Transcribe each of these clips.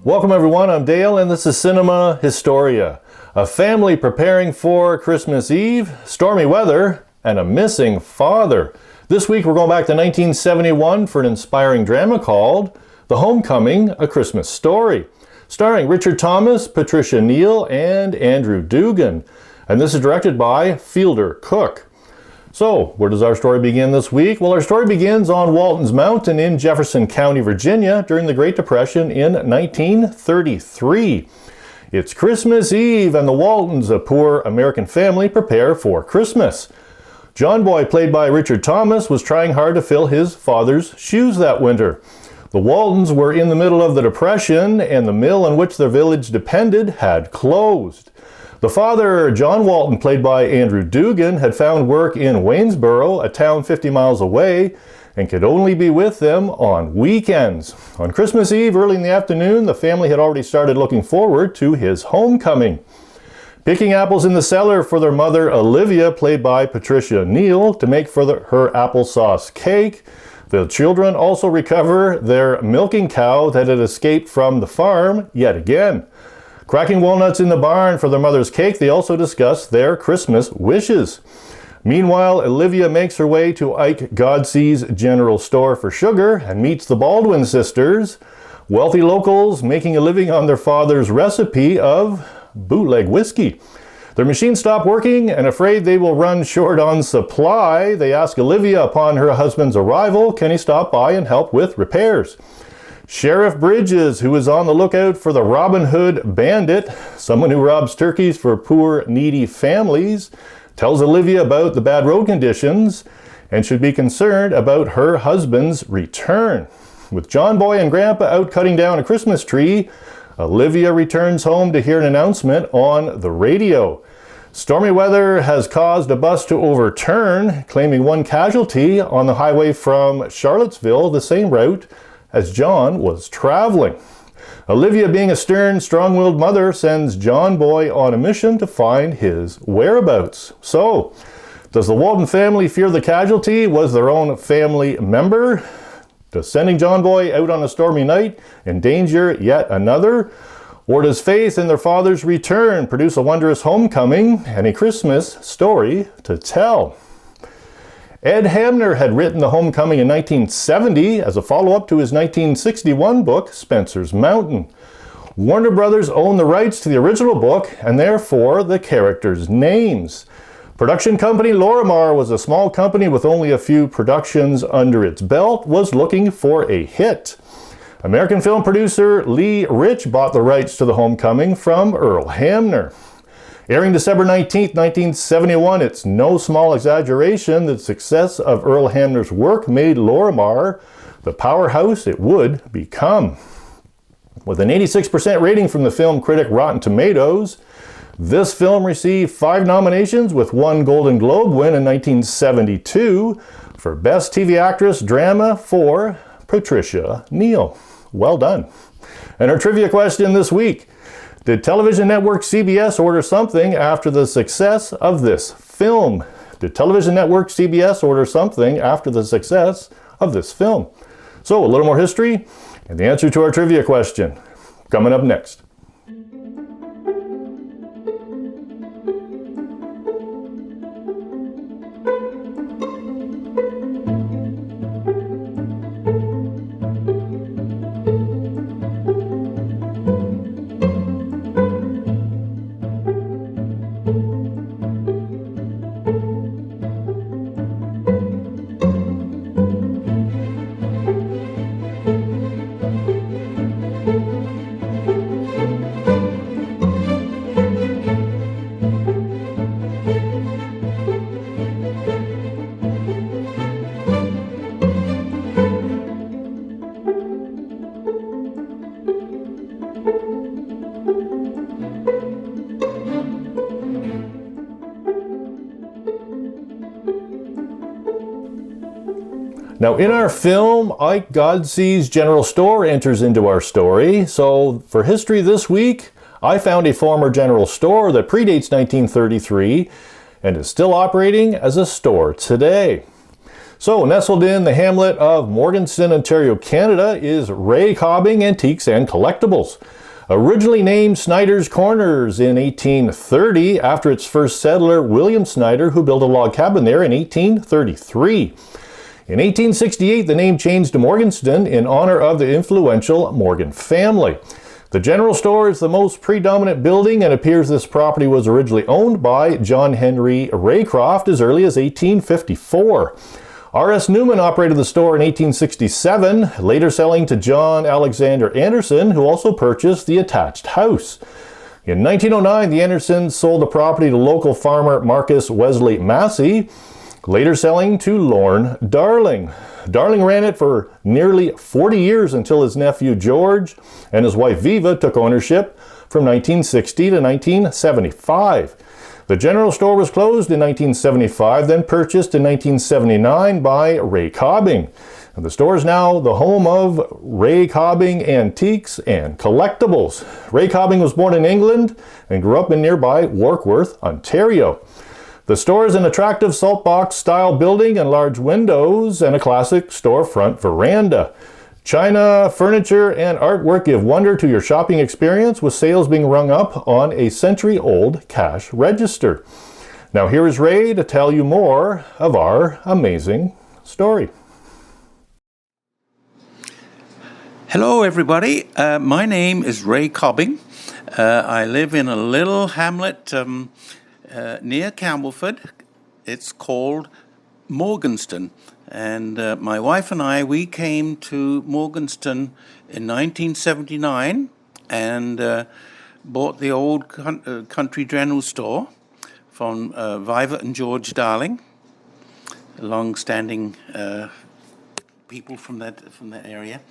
Welcome everyone, I'm Dale and this is Cinema Historia. A family preparing for Christmas Eve, stormy weather, and a missing father. This week we're going back to 1971 for an inspiring drama called The Homecoming, A Christmas Story, starring Richard Thomas, Patricia Neal, and Andrew Dugan. And this is directed by Fielder Cook. So, where does our story begin this week? Well, our story begins on Waltons Mountain in Jefferson County, Virginia during the Great Depression in 1933. It's Christmas Eve and the Waltons, a poor American family, prepare for Christmas. John Boy, played by Richard Thomas, was trying hard to fill his father's shoes that winter. The Waltons were in the middle of the Depression and the mill on which their village depended had closed. The father, John Walton, played by Andrew Dugan, had found work in Waynesboro, a town 50 miles away, and could only be with them on weekends. On Christmas Eve, early in the afternoon, the family had already started looking forward to his homecoming. Picking apples in the cellar for their mother, Olivia, played by Patricia Neal, to make for her applesauce cake. The children also recover their milking cow that had escaped from the farm yet again. Cracking walnuts in the barn for their mother's cake, they also discuss their Christmas wishes. Meanwhile, Olivia makes her way to Ike Godsey's general store for sugar and meets the Baldwin sisters, wealthy locals making a living on their father's recipe of bootleg whiskey. Their machines stop working, and afraid they will run short on supply, they ask Olivia upon her husband's arrival, can he stop by and help with repairs? Sheriff Bridges, who is on the lookout for the Robin Hood bandit, someone who robs turkeys for poor, needy families, tells Olivia about the bad road conditions and should be concerned about her husband's return. With John Boy and Grandpa out cutting down a Christmas tree, Olivia returns home to hear an announcement on the radio. Stormy weather has caused a bus to overturn, claiming one casualty on the highway from Charlottesville, the same route as John was traveling. Olivia, being a stern, strong-willed mother, sends John Boy on a mission to find his whereabouts. So, does the Walton family fear the casualty was their own family member? Does sending John Boy out on a stormy night endanger yet another? Or does faith in their father's return produce a wondrous homecoming and a Christmas story to tell? Ed Hamner had written The Homecoming in 1970 as a follow-up to his 1961 book, Spencer's Mountain. Warner Brothers owned the rights to the original book and therefore the characters' names. Production company Lorimar was a small company with only a few productions under its belt, was looking for a hit. American film producer Lee Rich bought the rights to The Homecoming from Earl Hamner. Airing December 19, 1971, it's no small exaggeration that the success of Earl Hamner's work made Lorimar the powerhouse it would become. With an 86% rating from the film critic Rotten Tomatoes, this film received 5 nominations with 1 Golden Globe win in 1972 for Best TV Actress Drama for Patricia Neal. Well done. And our trivia question this week: did television network CBS order something after the success of this film? Did television network CBS order something after the success of this film? So, a little more history and the answer to our trivia question coming up next. Now in our film, Ike Godsey's General Store enters into our story. So for history this week, I found a former general store that predates 1933 and is still operating as a store today. So, nestled in the hamlet of Morganton, Ontario, Canada, is Ray Cobbing Antiques and Collectibles. Originally named Snyder's Corners in 1830 after its first settler, William Snyder, who built a log cabin there in 1833. In 1868, the name changed to Morganton in honor of the influential Morgan family. The general store is the most predominant building, and appears this property was originally owned by John Henry Raycroft as early as 1854. R.S. Newman operated the store in 1867, later selling to John Alexander Anderson, who also purchased the attached house. In 1909, the Andersons sold the property to local farmer Marcus Wesley Massey, later selling to Lorne Darling. Darling ran it for nearly 40 years until his nephew George and his wife Viva took ownership from 1960 to 1975. The general store was closed in 1975, then purchased in 1979 by Ray Cobbing. And the store is now the home of Ray Cobbing Antiques and Collectibles. Ray Cobbing was born in England and grew up in nearby Warkworth, Ontario. The store is an attractive saltbox-style building and large windows and a classic storefront veranda. China, furniture, and artwork give wonder to your shopping experience, with sales being rung up on a century-old cash register. Now here is Ray to tell you more of our amazing story. Hello everybody, my name is Ray Cobbing. I live in a little hamlet near Campbellford. It's called Morganton. And my wife and I, we came to Morganton in 1979 and bought the old country general store from Viva and George Darling, long-standing people from that area.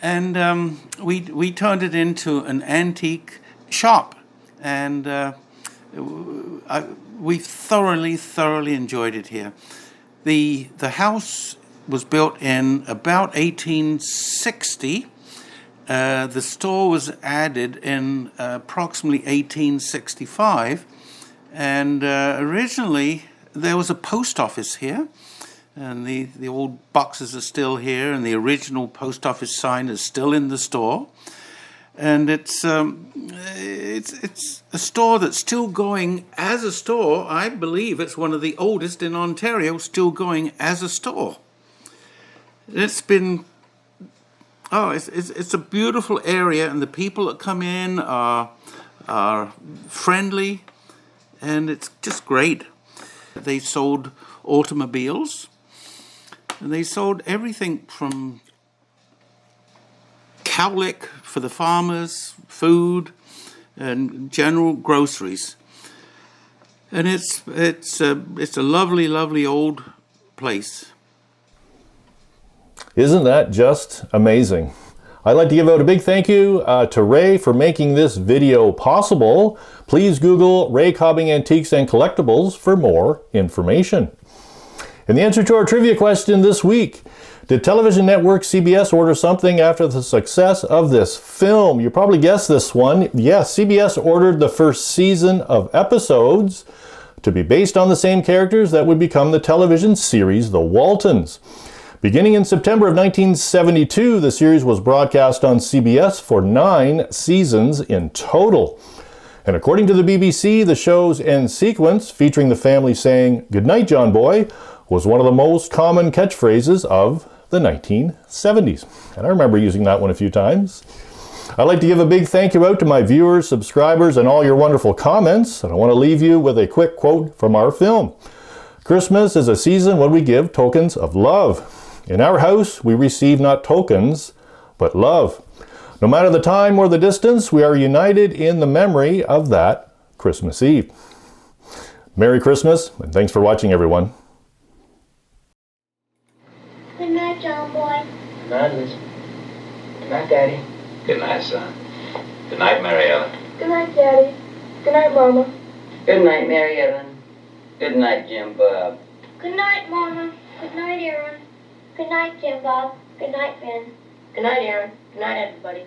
And we turned it into an antique shop, and we thoroughly enjoyed it here. The house was built in about 1860. The store was added in approximately 1865. And originally there was a post office here. And the old boxes are still here, and the original post office sign is still in the store. And it's a store that's still going as a store. I believe it's one of the oldest in Ontario, still going as a store. It's been, it's a beautiful area, and the people that come in are friendly, and it's just great. They sold automobiles, and they sold everything from cowlick for the farmers, food, and general groceries. And it's a lovely old place. Isn't that just amazing? I'd like to give out a big thank you to Ray for making this video possible. Please Google Ray Cobbing Antiques and Collectibles for more information. And the answer to our trivia question this week: did television network CBS order something after the success of this film? You probably guessed this one. Yes, CBS ordered the first season of episodes to be based on the same characters that would become the television series The Waltons. Beginning in September of 1972, the series was broadcast on CBS for 9 seasons in total. And according to the BBC, the show's end sequence, featuring the family saying, "Good night, John Boy," was one of the most common catchphrases of the 1970s. And I remember using that one a few times. I'd like to give a big thank you out to my viewers, subscribers, and all your wonderful comments. And I want to leave you with a quick quote from our film. "Christmas is a season when we give tokens of love. In our house, we receive not tokens, but love. No matter the time or the distance, we are united in the memory of that Christmas Eve." Merry Christmas, and thanks for watching, everyone. Good night, John Boy. Good night, Liz. Good night, Daddy. Good night, son. Good night, Mary Ellen. Good night, Daddy. Good night, Mama. Good night, Mary Ellen. Good night, Jim Bob. Good night, Mama. Good night, Aaron. Good night, Jim Bob. Good night, Ben. Good night, Aaron. Good night, everybody.